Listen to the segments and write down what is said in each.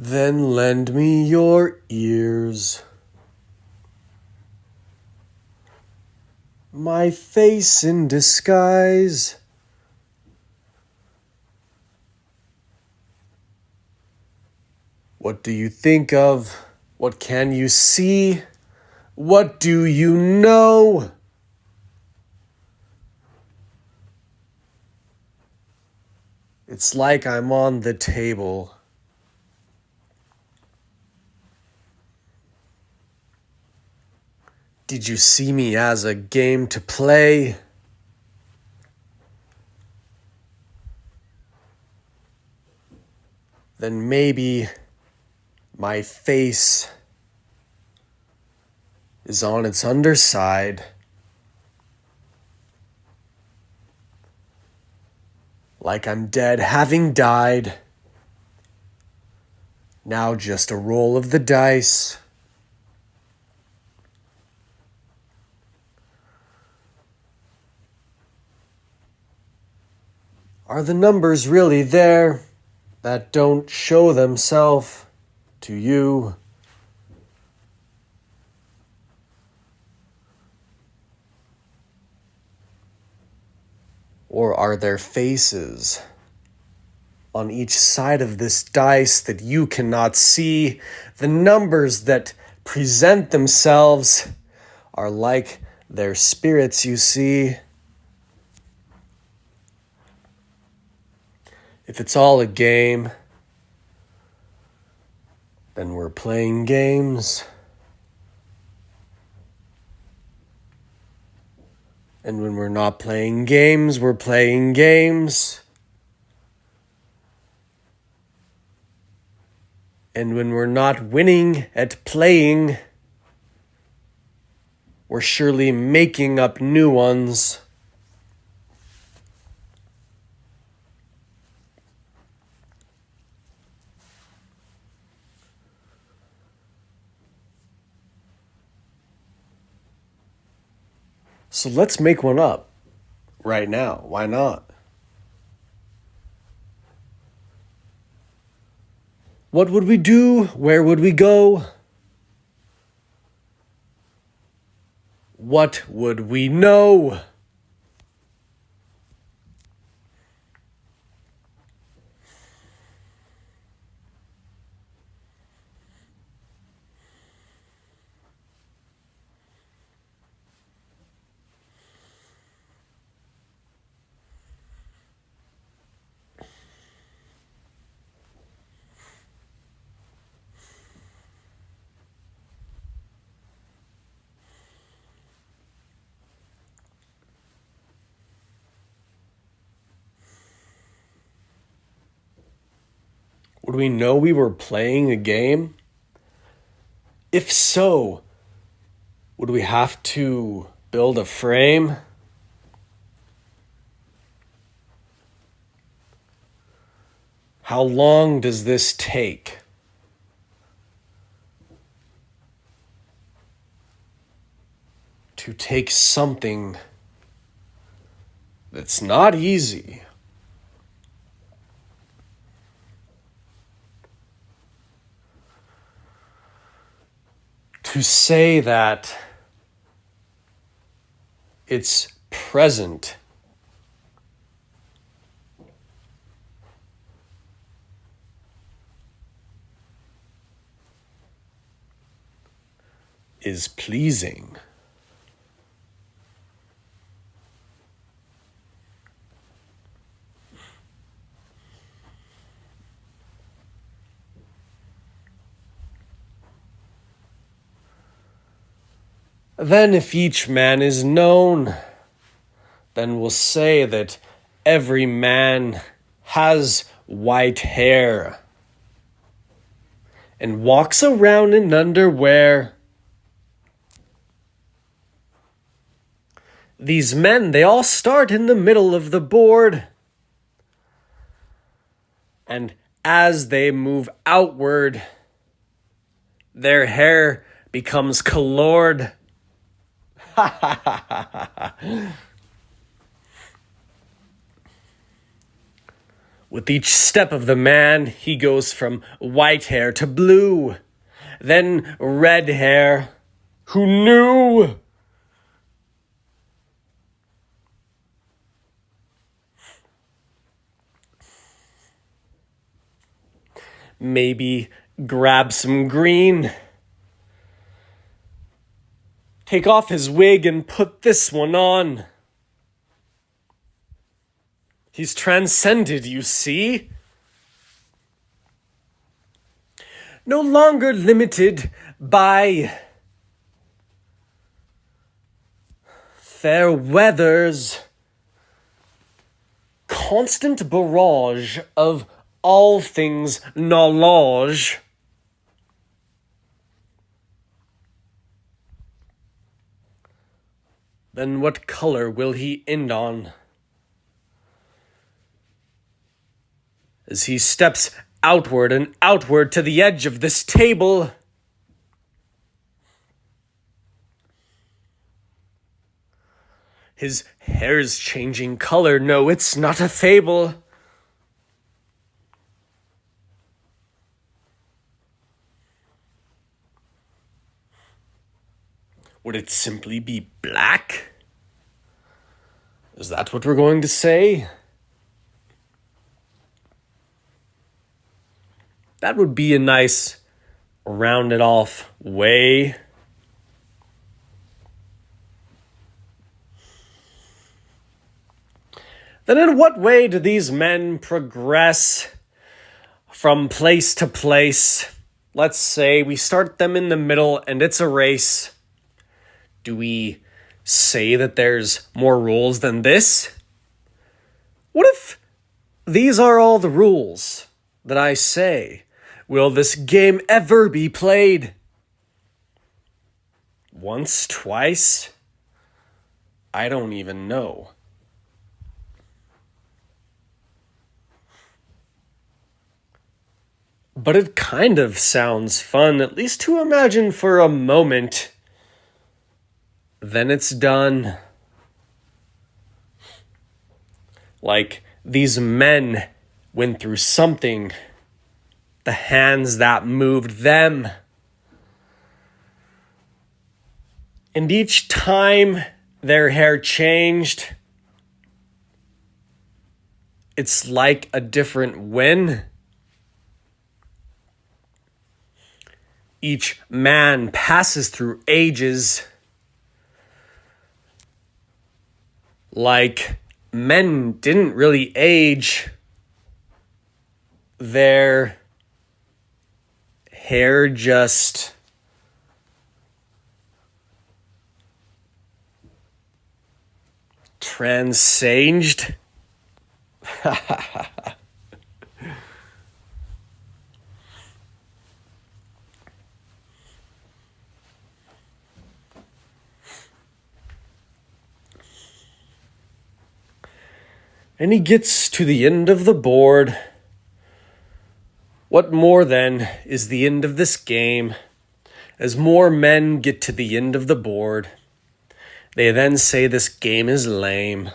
Then lend me your ears. My face in disguise. What do you think of? What can you see? What do you know? It's like I'm on the table. Did you see me as a game to play? Then maybe my face is on its underside. Like I'm dead, having died. Now just a roll of the dice. Are the numbers really there that don't show themselves to you? Or are there faces on each side of this dice that you cannot see? The numbers that present themselves are like their spirits, you see. If it's all a game, then we're playing games. And when we're not playing games, we're playing games. And when we're not winning at playing, we're surely making up new ones. So let's make one up right now. Why not? What would we do? Where would we go? What would we know? Would we know we were playing a game? If so, would we have to build a frame? How long does this take? To take something that's not easy. To say that it's present is pleasing. Then if each man is known, then we'll say that every man has white hair and walks around in underwear. These men, they all start in the middle of the board. And as they move outward, their hair becomes colored. With each step of the man, he goes from white hair to blue, then red hair. Who knew? Maybe grab some green. Take off his wig and put this one on. He's transcended, you see. No longer limited by fair weathers, constant barrage of all things knowledge. Then what color will he end on? As he steps outward and outward to the edge of this table, his hair's changing color. No, it's not a fable. Would it simply be black? Is that what we're going to say? That would be a nice rounded off way. Then in what way do these men progress from place to place? Let's say we start them in the middle and it's a race. Do we say that there's more rules than this? What if these are all the rules that I say? Will this game ever be played? Once, twice? I don't even know. But it kind of sounds fun, at least to imagine for a moment. Then it's done. Like these men went through something. The hands that moved them. And each time their hair changed, it's like a different win. Each man passes through ages. Like men didn't really age. Their hair just transaged. And he gets to the end of the board. What more, then, is the end of this game? As more men get to the end of the board, they then say this game is lame.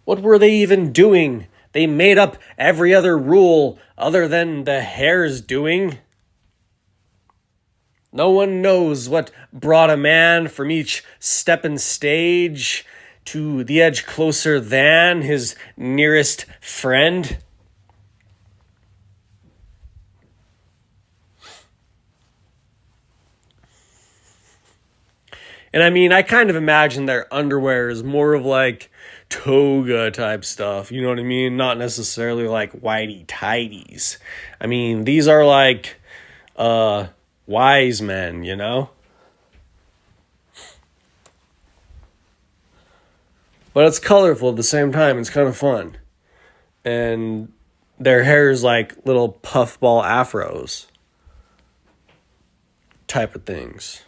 What were they even doing? They made up every other rule other than the hare's doing. No one knows what brought a man from each step and stage to the edge closer than his nearest friend. And I mean, I kind of imagine their underwear is more of like toga type stuff. You know what I mean? Not necessarily like whitey tighties. I mean, these are like wise men, you know? But it's colorful at the same time. It's kind of fun. And their hair is like little puffball afros type of things.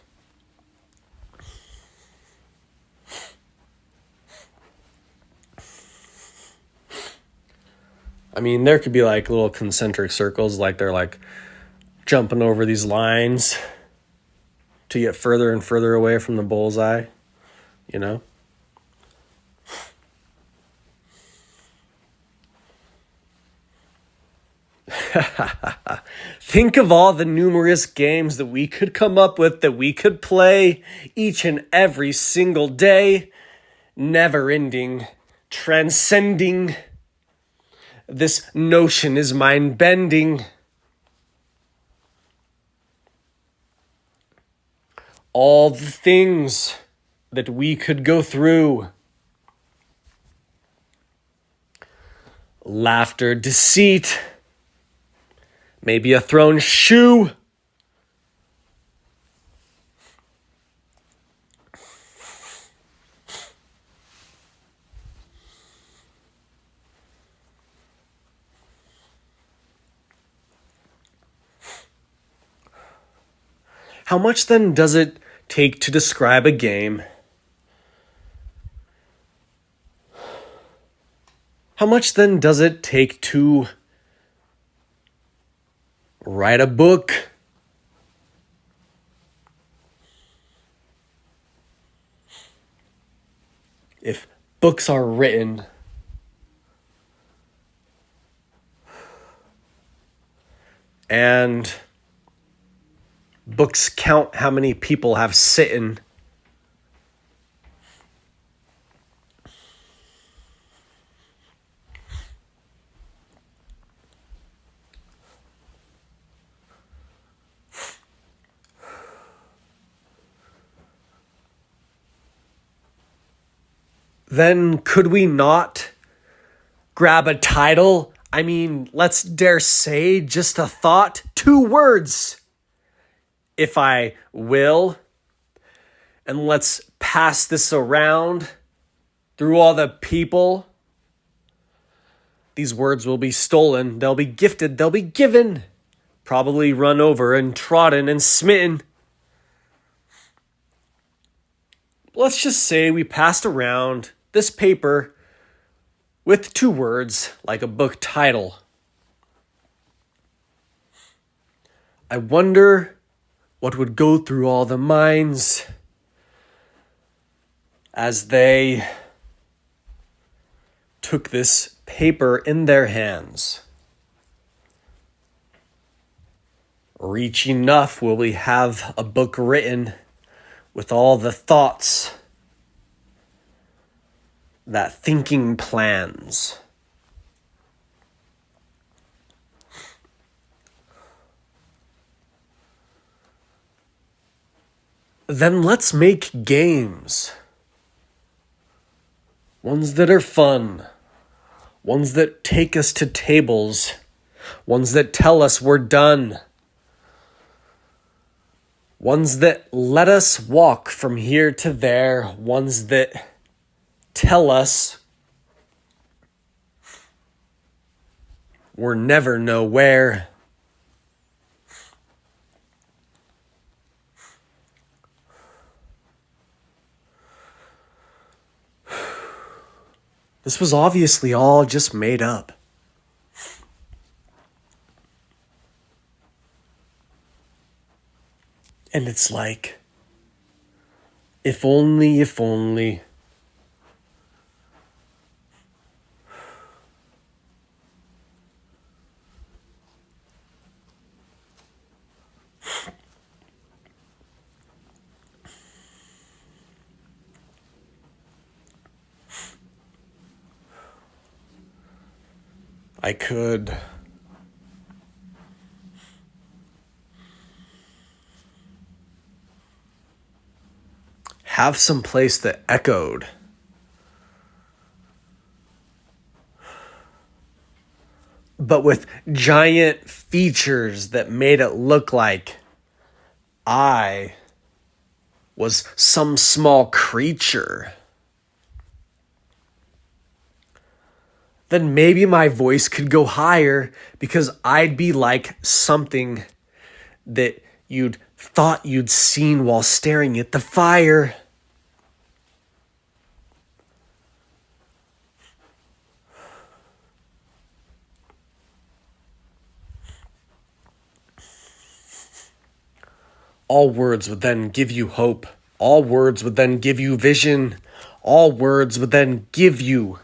I mean, there could be like little concentric circles, like they're like jumping over these lines to get further and further away from the bullseye, you know? Think of all the numerous games that we could come up with, that we could play each and every single day, never ending, transcending. This notion is mind bending. All the things that we could go through. Laughter, deceit, maybe a thrown shoe. How much then does it take to describe a game? How much then does it take to write a book? If books are written, and books count how many people have sitten, then could we not grab a title? I mean, let's dare say just a thought, 2 words. If I will, and let's pass this around through all the people. These words will be stolen, they'll be gifted, they'll be given, probably run over and trodden and smitten. Let's just say we passed around this paper with 2 words like a book title. I wonder what would go through all the minds as they took this paper in their hands. Reach enough will we have a book written with all the thoughts, that thinking plans. Then let's make games. Ones that are fun. Ones that take us to tables. Ones that tell us we're done. Ones that let us walk from here to there. Ones that tell us we're never nowhere. This was obviously all just made up. And it's like, if only, if only. I could have some place that echoed. But with giant features that made it look like I was some small creature. Then maybe my voice could go higher because I'd be like something that you'd thought you'd seen while staring at the fire. All words would then give you hope. All words would then give you vision. All words would then give you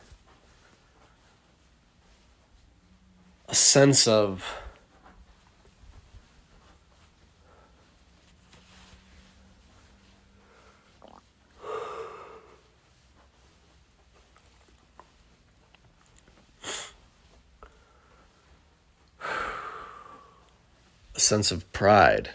a sense of a sense of pride